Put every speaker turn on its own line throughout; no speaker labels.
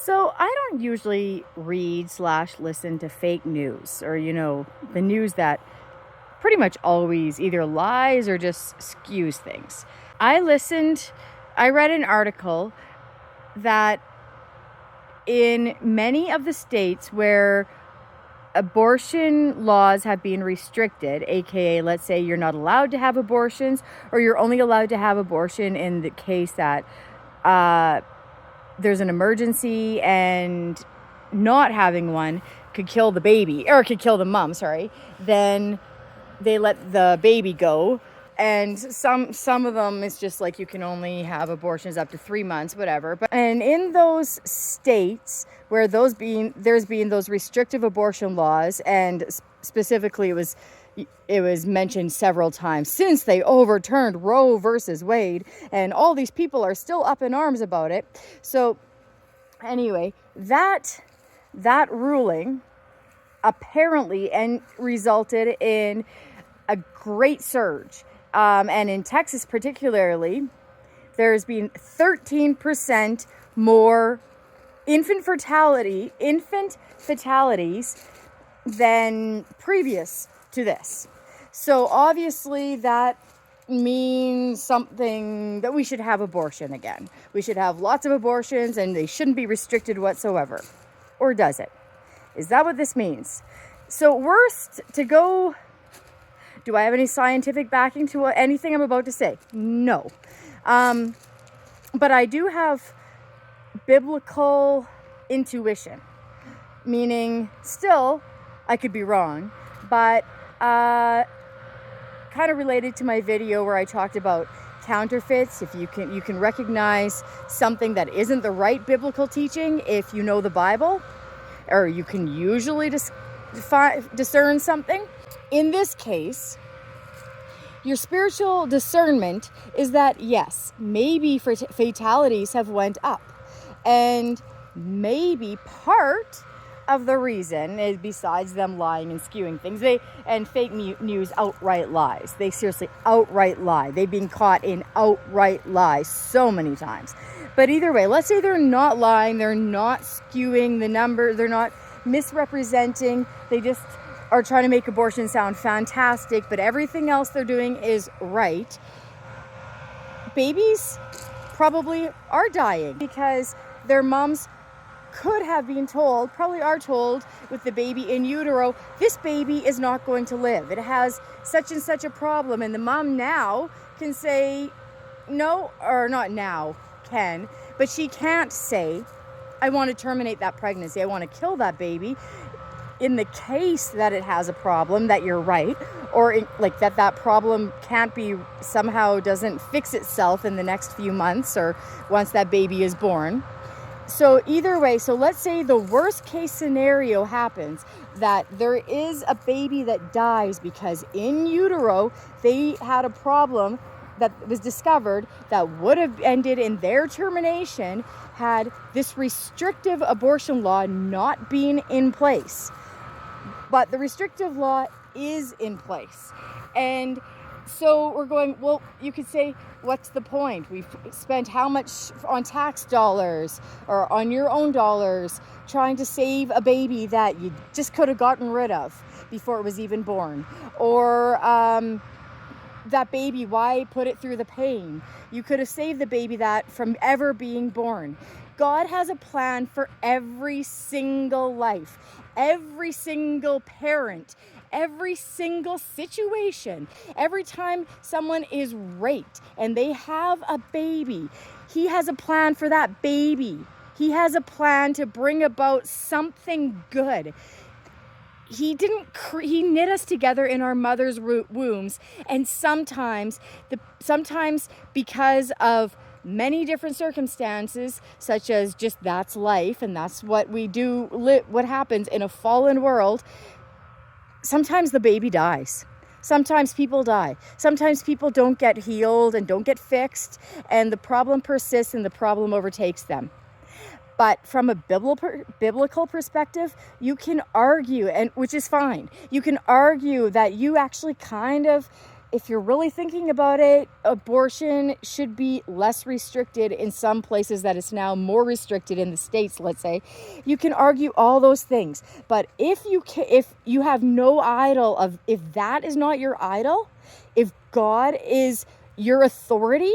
So I don't usually read/listen to fake news or, the news that pretty much always either lies or just skews things. I listened, I read an article that in many of the states where abortion laws have been restricted, aka let's say you're not allowed to have abortions, or you're only allowed to have abortion in the case that there's an emergency and not having one could kill the baby, or could kill the mom, sorry, then they let the baby go. And some of them, it's just like you can only have abortions up to 3 months, whatever. And in those states where there's been those restrictive abortion laws, and specifically it was mentioned several times since they overturned Roe versus Wade, and all these people are still up in arms about it. So anyway, that ruling apparently resulted in a great surge. And in Texas particularly, there's been 13% more infant fatalities than previous to this. So obviously that means something that we should have abortion again. We should have lots of abortions and they shouldn't be restricted whatsoever. Or does it? Is that what this means? So do I have any scientific backing to anything I'm about to say? No. But I do have biblical intuition, meaning still, I could be wrong, but kind of related to my video where I talked about counterfeits. If you can recognize something that isn't the right biblical teaching if you know the Bible, or you can usually discern something. In this case, your spiritual discernment is that, yes, maybe fatalities have went up. And maybe part of the reason is, besides them lying and skewing things, and fake news outright lies. They seriously outright lie. They've been caught in outright lies so many times. But either way, let's say they're not lying, they're not skewing the number, they're not misrepresenting, they just are trying to make abortion sound fantastic, but everything else they're doing is right. Babies probably are dying because their moms could have been told, probably are told, with the baby in utero, this baby is not going to live. It has such and such a problem. And the mom now can say no, or not now, can, but she can't say, I want to terminate that pregnancy. I want to kill that baby. In the case that it has a problem, that you're right, or that problem can't be, somehow doesn't fix itself in the next few months or once that baby is born. So either way, so let's say the worst case scenario happens, that there is a baby that dies because in utero they had a problem that was discovered that would have ended in their termination had this restrictive abortion law not been in place. But the restrictive law is in place. And so we're going, well, you could say, what's the point? We've spent how much on tax dollars or on your own dollars trying to save a baby that you just could have gotten rid of before it was even born? Or that baby, why put it through the pain? You could have saved the baby that from ever being born. God has a plan for every single life, every single parent, every single situation. Every time someone is raped and they have a baby, He has a plan for that baby. He has a plan to bring about something good. He knit us together in our mother's wombs, and sometimes because of many different circumstances, such as just that's life and that's what we do, what happens in a fallen world, sometimes the baby dies. Sometimes people die. Sometimes people don't get healed and don't get fixed, and the problem persists and the problem overtakes them. But from a biblical perspective, you can argue, and which is fine. You can argue that you actually kind of if you're really thinking about it, abortion should be less restricted in some places that it's now more restricted in the States, let's say. You can argue all those things. But if you have no idol of, if that is not your idol, if God is your authority,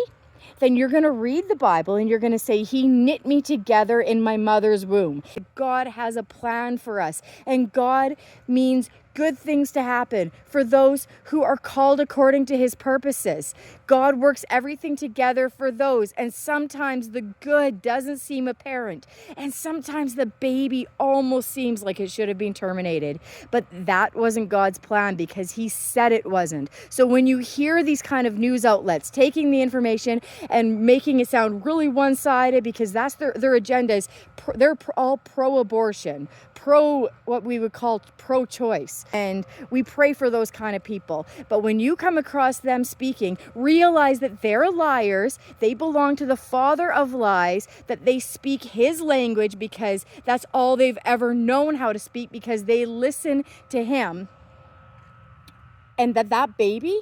then you're going to read the Bible and you're going to say, He knit me together in my mother's womb. God has a plan for us, and God means good things to happen for those who are called according to His purposes. God works everything together for those, and sometimes the good doesn't seem apparent, and sometimes the baby almost seems like it should have been terminated, but that wasn't God's plan because He said it wasn't. So when you hear these kind of news outlets taking the information and making it sound really one-sided, because that's their agenda is, they're all pro-abortion, pro what we would call pro-choice, and we pray for those kind of people. But when you come across them speaking, realize that they're liars. They belong to the father of lies, that they speak his language because that's all they've ever known how to speak, because they listen to him. And that baby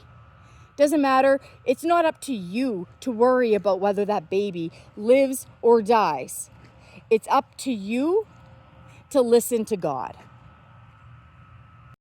doesn't matter. It's not up to you to worry about whether that baby lives or dies. It's up to you to listen to God.